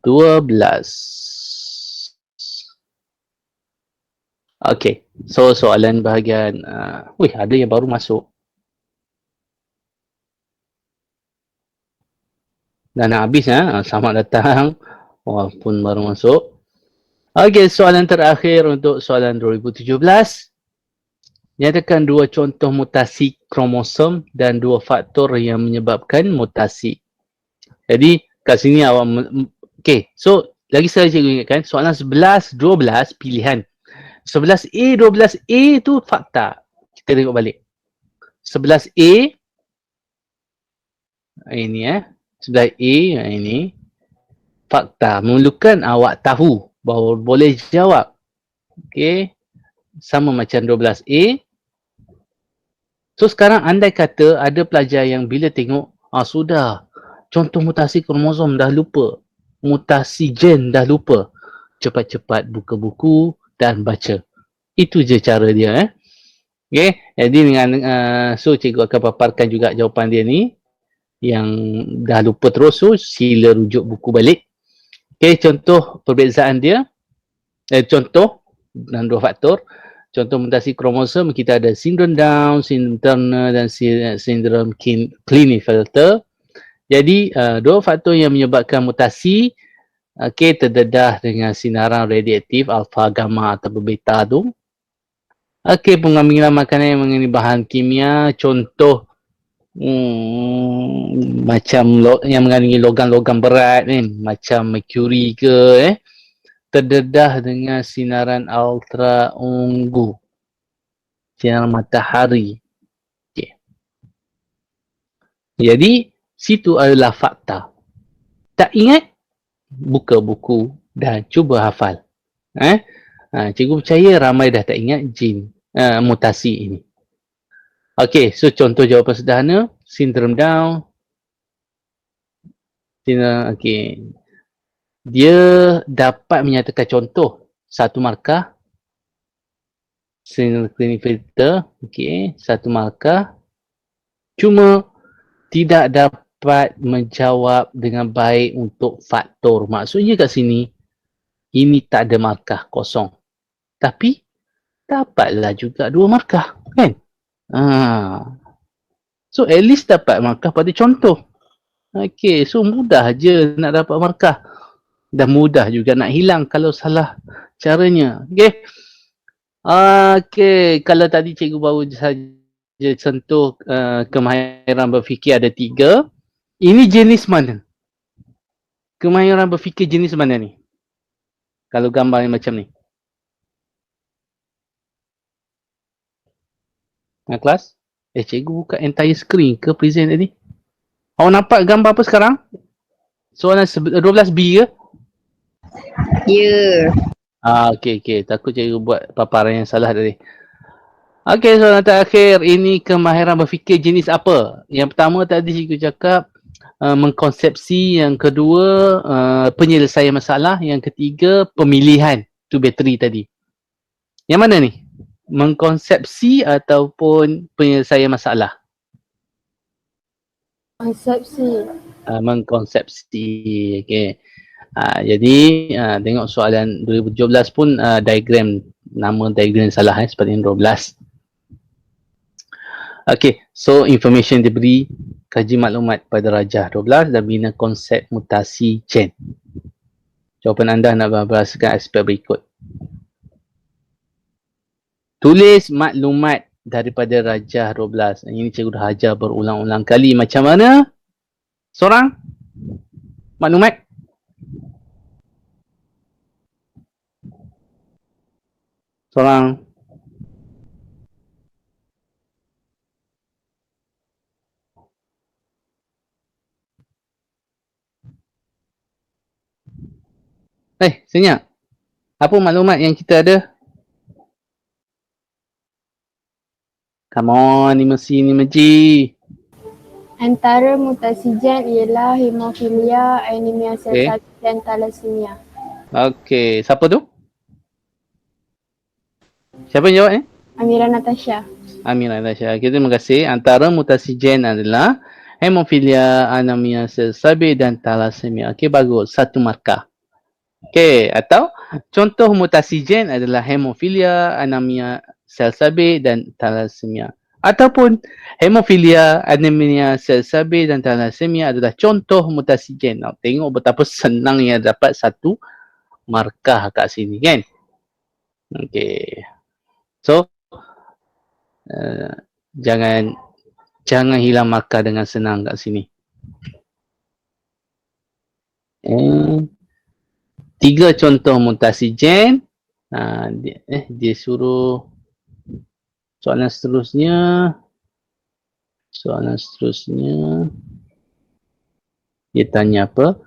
12. Okey, so soalan bahagian ada yang baru masuk. Dah nak habis selamat datang walaupun baru masuk. Okey, soalan terakhir untuk soalan 2017. Nyatakan dua contoh mutasi kromosom dan dua faktor yang menyebabkan mutasi. Jadi kat sini awak okey, so lagi sekali cikgu ingatkan soalan 11, 12 pilihan. 11A, 12A tu fakta. Kita tengok balik. 11A ini 11A ini fakta. Memerlukan awak tahu bahawa boleh jawab. Okey. Sama macam 12A. So sekarang andai kata ada pelajar yang bila tengok sudah contoh mutasi kromosom dah lupa, mutasi gen dah lupa, cepat-cepat buka buku dan baca. Itu je cara dia okey. Jadi dengan so cikgu akan paparkan juga jawapan dia ni. Yang dah lupa terus tu sila rujuk buku balik. Okey, contoh perbezaan dia. Contoh dan dua faktor. Contoh mutasi kromosom kita ada sindrom Down, sindrom Turner dan sindrom Klinefelter. Jadi dua faktor yang menyebabkan mutasi terdedah dengan sinaran radiatif alfa, gamma atau beta tu. Okey, pengambilan makanan yang mengandungi bahan kimia, contoh macam yang mengandungi logam-logam berat macam merkuri ke terdedah dengan sinaran ultra ungu, sinaran matahari. Okay. Jadi situ adalah fakta. Tak ingat? Buka buku dan cuba hafal. Cikgu percaya ramai dah tak ingat mutasi ini. Okey, so contoh jawapan sederhana, sindrom Down. Okey. Dia dapat menyatakan contoh satu markah. Sindrom Klinefelter, okey, satu markah. Cuma tidak dapat menjawab dengan baik untuk faktor. Maksudnya kat sini ini tak ada markah, kosong. Tapi dapatlah juga dua markah, kan? So at least dapat markah pada contoh. Okey, so mudah je nak dapat markah. Dan mudah juga nak hilang kalau salah caranya. Okey. Okey, kalau tadi cikgu baru saja sentuh kemahiran berfikir ada 3. Ini jenis mana? Kemahiran berfikir jenis mana ni? Kalau gambar macam ni. Kelas? Cikgu buka entire screen ke present tadi? Awak nampak gambar apa sekarang? Soalan 12B ke? Ya. Okey. Takut cikgu buat paparan yang salah tadi. Okey, soalan terakhir. Ini kemahiran berfikir jenis apa? Yang pertama tadi cikgu cakap mengkonsepsi. Yang kedua penyelesaian masalah. Yang ketiga pemilihan. Tu bateri tadi. Yang mana ni? Mengkonsepsi ataupun penyelesaian masalah? Konsepsi. Mengkonsepsi. Okey. Jadi tengok soalan 2017 pun diagram, nama diagram salah seperti yang 12. Okey, so information diberi, kaji maklumat pada rajah 12 dan bina konsep mutasi gen. Jawapan anda nak berdasarkan aspek berikut. Tulis maklumat daripada rajah 12. Ini cikgu dah ajar berulang-ulang kali. Macam mana? Seorang? Maklumat? Seorang? Senyap. Apa maklumat yang kita ada? Come on, ni Meji. Antara mutasi gen ialah hemofilia, anemia sel salib dan thalassemia. Okey, siapa tu? Siapa yang jawab ni? Amira Natasha. Amira Natasha. Okay, terima kasih. Antara mutasi gen adalah hemofilia, anemia sel salib dan thalassemia. Okey, bagus. Satu markah. Okey, atau contoh mutasi gen adalah hemofilia, anemia sel sabit dan thalassemia. Ataupun hemofilia, anemia sel sabit dan thalassemia adalah contoh mutasi gen. Tengok betapa senangnya dapat satu markah kat sini kan. Okey. So jangan hilang markah dengan senang kat sini. Tiga contoh mutasi gen. Dia suruh soalan seterusnya. Dia tanya apa?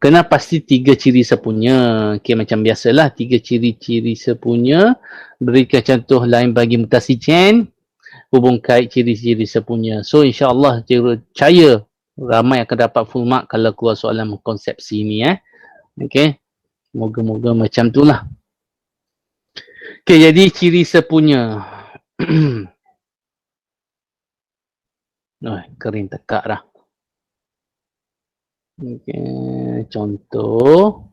Kena pasti 3 ciri sepunya. Okey, macam biasalah 3 ciri-ciri sepunya. Berikan contoh lain bagi mutasi gen. Hubung kait ciri-ciri sepunya. So insyaAllah percaya ramai akan dapat full mark kalau keluar soalan konsepsi ni. Okey. Moga-moga macam tu lah. Okey, jadi ciri sepunya. Kering tekak dah. Okey, contoh.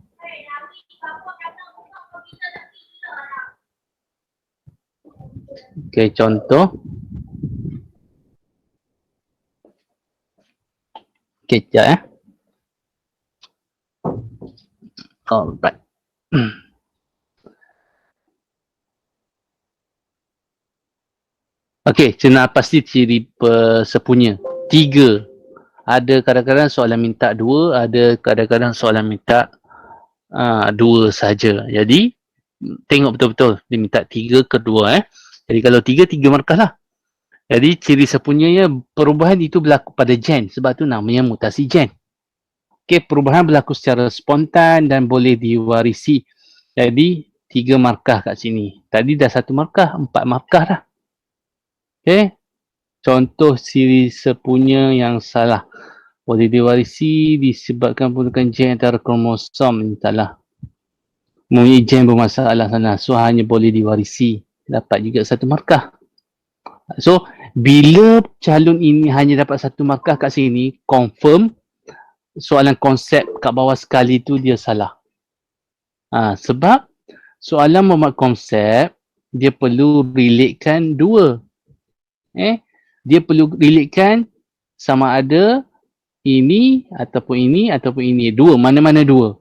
Okey, contoh. Okey, sekejap Alright. Okey, kena pasti ciri sepunya. 3. Ada kadang-kadang soalan minta 2, ada kadang-kadang soalan minta 2 saja. Jadi tengok betul-betul dia minta 3 ke 2 Jadi kalau 3 markah lah. Jadi ciri sepunyanya perubahan itu berlaku pada gen, sebab tu namanya mutasi gen. Okey, perubahan berlaku secara spontan dan boleh diwarisi. Jadi 3 markah kat sini. Tadi dah 1 markah, 4 markah dah. Okey. Contoh ciri sepunya yang salah. Boleh diwarisi disebabkan pembentukan gen antara kromosom. Ini salah. Mempunyai gen bermasalah sana. So hanya boleh diwarisi. Dapat juga 1 markah. So bila calon ini hanya dapat 1 markah kat sini, confirm soalan konsep kat bawah sekali tu dia salah. Sebab soalan memuat konsep dia perlu relatekan 2. Dia perlu relatekan sama ada ini ataupun ini. 2, mana-mana 2.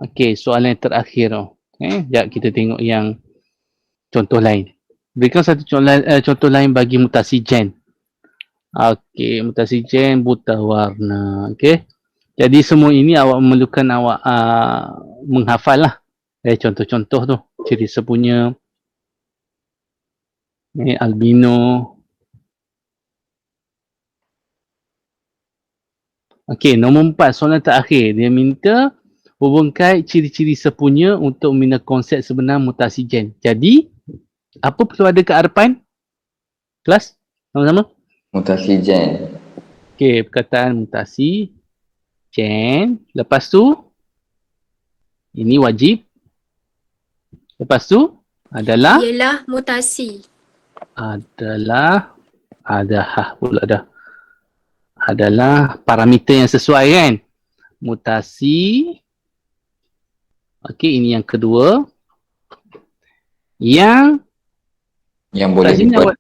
Okey, soalan yang terakhir tu. Sekejap kita tengok yang contoh lain. Berikan satu contoh lain bagi mutasi gen. Okey, mutasi gen buta warna. Okey. Jadi semua ini awak memerlukan awak menghafal lah. Contoh-contoh tu. Ciri sepunya. Albino. Okey, nombor 4, soalan terakhir. Dia minta hubungkan ciri-ciri sepunya untuk membina konsep sebenar mutasi gen. Jadi, apa perlu ada kat hadapan? Kelas? Sama-sama? Mutasi gen. Okey, perkataan mutasi gen. Lepas tu, ini wajib. Lepas tu, adalah? Ialah mutasi. Adalah parameter yang sesuai kan? Mutasi. Okey, ini yang kedua. Yang boleh dibuat.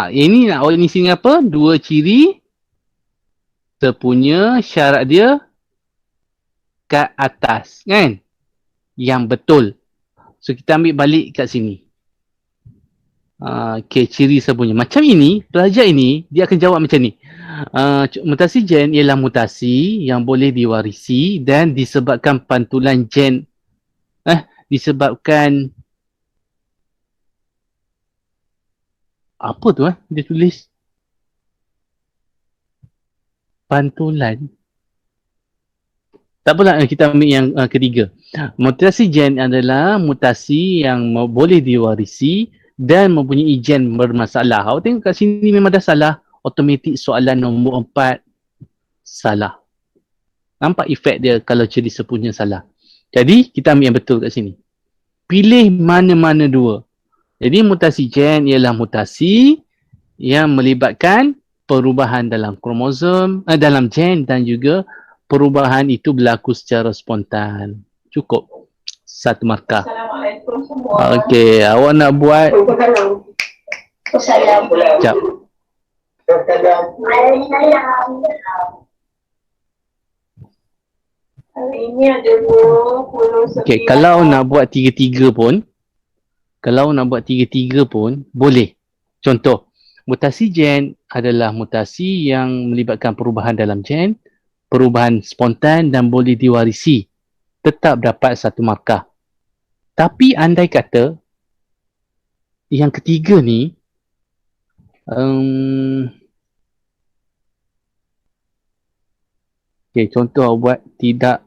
Ini nak awak ni sini apa? 2 ciri sepunya syarat dia kat atas kan? Yang betul. So kita ambil balik kat sini. Okey, ciri sepunya. Macam ini, pelajar ini dia akan jawab macam ni. Mutasi gen ialah mutasi yang boleh diwarisi dan disebabkan pantulan gen disebabkan apa tu dia tulis pantulan. Tak apalah, kita ambil yang ketiga. Mutasi gen adalah mutasi yang boleh diwarisi dan mempunyai gen bermasalah. Awak tengok kat sini memang dah salah. Automatik soalan nombor 4 salah. Nampak efek dia kalau ciri sepunya salah. Jadi kita ambil yang betul kat sini. Pilih mana-mana 2. Jadi mutasi gen ialah mutasi yang melibatkan perubahan dalam kromosom, dalam gen dan juga perubahan itu berlaku secara spontan. Cukup. 1 markah. Assalamualaikum semua. Okey, awak nak buat Assalamualaikum. sekejap. Hari ini ada 29. Okey, kalau nak buat 3-3 pun, boleh. Contoh, mutasi gen adalah mutasi yang melibatkan perubahan dalam gen, perubahan spontan dan boleh diwarisi. Tetap dapat 1 markah. Tapi andai kata yang ketiga ni okey, contoh awak buat tidak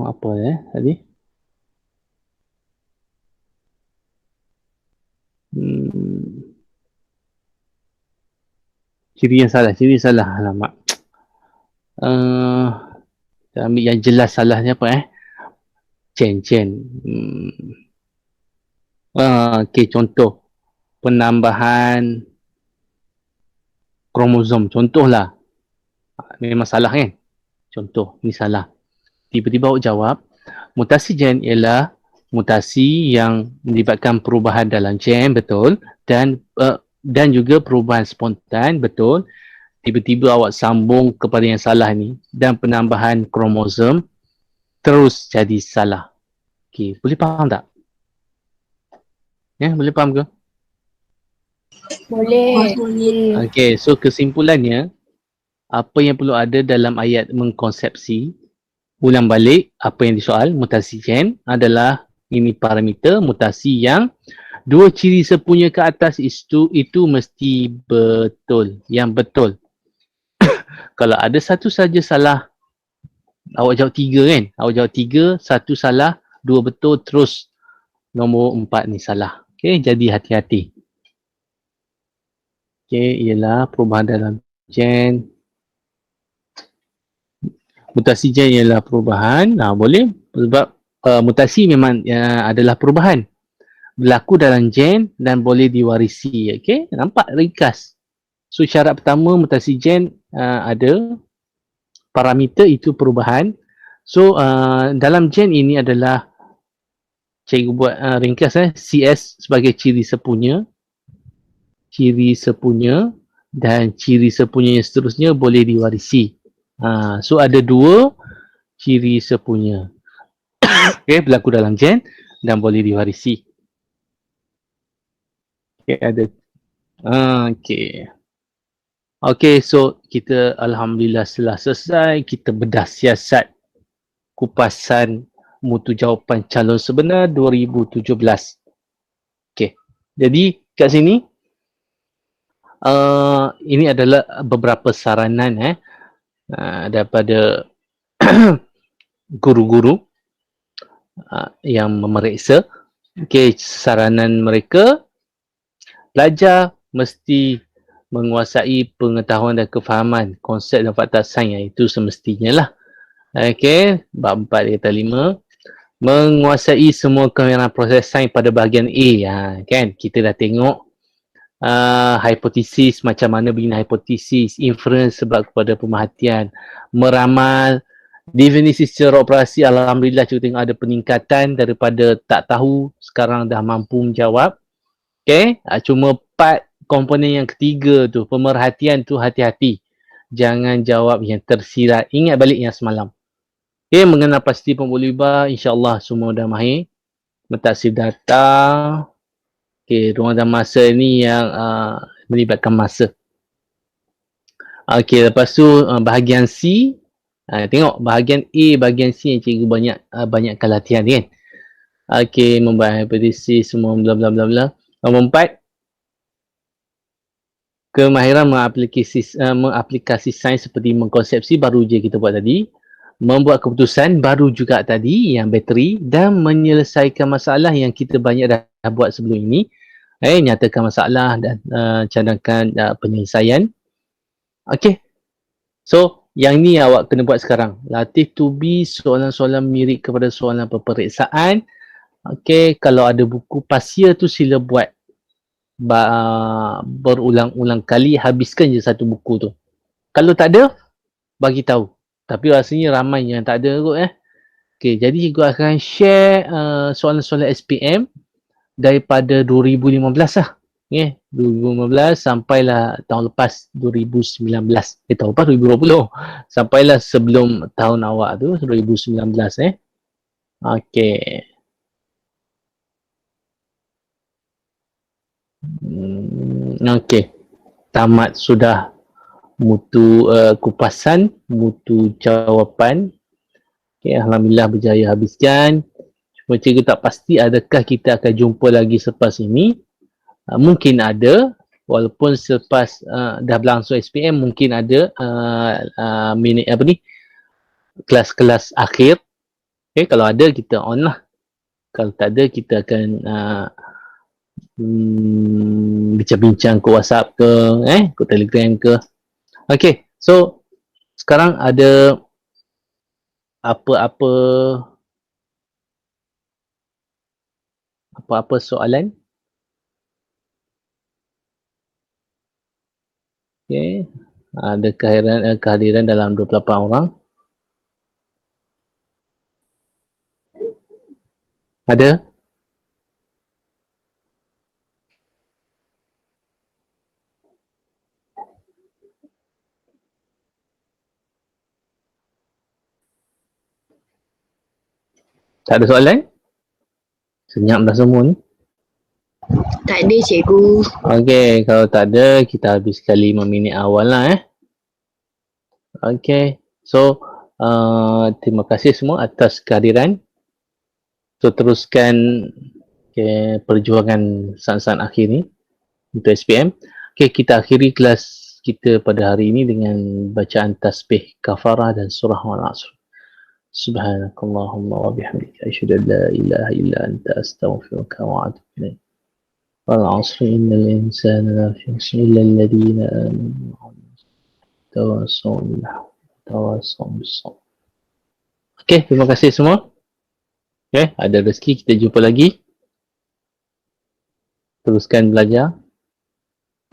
apa tadi? Ciri yang salah. Alamak. Kita ambil yang jelas salahnya apa Chen. Okey, contoh penambahan kromosom, contohlah. Memang salah kan? Contoh, ni salah. Tiba-tiba awak jawab, mutasi gen ialah mutasi yang melibatkan perubahan dalam gen, betul, dan juga perubahan spontan, betul. Tiba-tiba awak sambung kepada yang salah ni dan penambahan kromosom terus jadi salah. Okey, boleh faham tak? Boleh faham ke? Boleh. Okey, so kesimpulannya, apa yang perlu ada dalam ayat mengkonsepsi, ulang balik apa yang disoal, mutasi gen adalah ini parameter mutasi yang 2 ciri sepunya ke atas itu mesti betul, yang betul. Kalau ada satu saja salah, awak jawab 3 kan? Awak jawab 3, 1 salah, 2 betul, terus nombor 4 ni salah. Okey, jadi hati-hati. Okey, ialah perubahan dalam gen. Mutasi gen ialah perubahan. Boleh. Sebab mutasi memang adalah perubahan. Berlaku dalam gen dan boleh diwarisi. Okey, nampak ringkas. So, syarat pertama mutasi gen ada parameter itu perubahan. So, dalam gen ini adalah cikgu buat ringkas CS sebagai ciri sepunya. Ciri sepunya dan ciri sepunya yang seterusnya boleh diwarisi. So, ada 2 ciri sepunya. Okay, berlaku dalam gen dan boleh diwarisi. Okay, ada. Okay, so kita alhamdulillah telah selesai. Kita bedah siasat kupasan mutu jawapan calon sebenar 2017. Okay, jadi kat sini ini adalah beberapa saranan daripada guru-guru yang memeriksa. Okay, saranan mereka, pelajar mesti menguasai pengetahuan dan kefahaman konsep dan fakta sains, itu semestinya lah. Okay, bab 4 kata 5, menguasai semua kemahiran proses sains pada bahagian A. Kan, kita dah tengok hipotesis, macam mana bina hipotesis, inference sebab kepada pemerhatian, meramal, definisi secara operasi. Alhamdulillah kita tengok ada peningkatan daripada tak tahu, sekarang dah mampu menjawab. Okay, cuma part komponen yang ketiga tu, pemerhatian tu, hati-hati. Jangan jawab yang tersirat. Ingat balik yang semalam. Okay, mengenal pasti pembolibah, insyaAllah semua dah mahir. Mentaksir data. Okay, ruang dan masa ni yang melibatkan masa. Okay, lepas tu bahagian C. Tengok bahagian A, bahagian C yang cikgu banyakkan latihan kan. Okay, membuat hipotesis, semua bla bla bla bla. Nombor 4, kemahiran mengaplikasi sains seperti mengkonsepsi, baru je kita buat tadi. Membuat keputusan, baru juga tadi yang bateri, dan menyelesaikan masalah yang kita banyak dah buat sebelum ini. Nyatakan masalah dan cadangkan penyelesaian. Okay, so yang ni awak kena buat sekarang. Latih to be soalan-soalan mirip kepada soalan peperiksaan. Okay, kalau ada buku pasia tu sila buat berulang-ulang kali, habiskan je satu buku tu. Kalau tak ada, bagi tahu. Tapi rasanya ramai yang tak ada kot Okey, jadi cikgu akan share soalan-soalan SPM daripada 2015 lah. Okay, 2015 sampailah tahun lepas 2019. Tahun lepas 2020. Sampailah sebelum tahun awak tu 2019 Okey. Okey. Tamat sudah mutu kupasan, mutu jawapan. Okay, Alhamdulillah berjaya habiskan. Cuma cikgu tak pasti adakah kita akan jumpa lagi selepas ini. Mungkin ada, walaupun selepas dah berlangsung SPM mungkin ada minit kelas-kelas akhir. Okay, kalau ada kita on lah. Kalau tak ada kita akan bincang-bincang ke WhatsApp ke, ke Telegram ke. Okay, so sekarang ada apa-apa soalan? Okay. Ada kehadiran dalam 28 orang. Ada? Tak ada soalan? Senyap dah semua ni. Tak ada cikgu. Okey, kalau tak ada, kita habiskan 5 minit awal lah Okey, so terima kasih semua atas kehadiran. So teruskan perjuangan saat-saat akhir ni untuk SPM. Okey, kita akhiri kelas kita pada hari ini dengan bacaan tasbih kafarah dan surah Al-Asr. Subhanakallahumma wa bihamdika asyhadu an la ilaha illa anta astaghfiruka wa atubu ilaik. Wal 'asri innal insana lafi khusr illa alladhina amanu wa 'amilus tawassaw bis sabr. Okey, terima kasih semua. Okey, ada rezeki kita jumpa lagi. Teruskan belajar.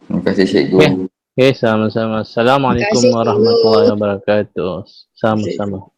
Terima kasih cikgu. Okey, sama-sama. Assalamualaikum Terima kasih, cikgu. warahmatullahi wabarakatuh. Sama-sama.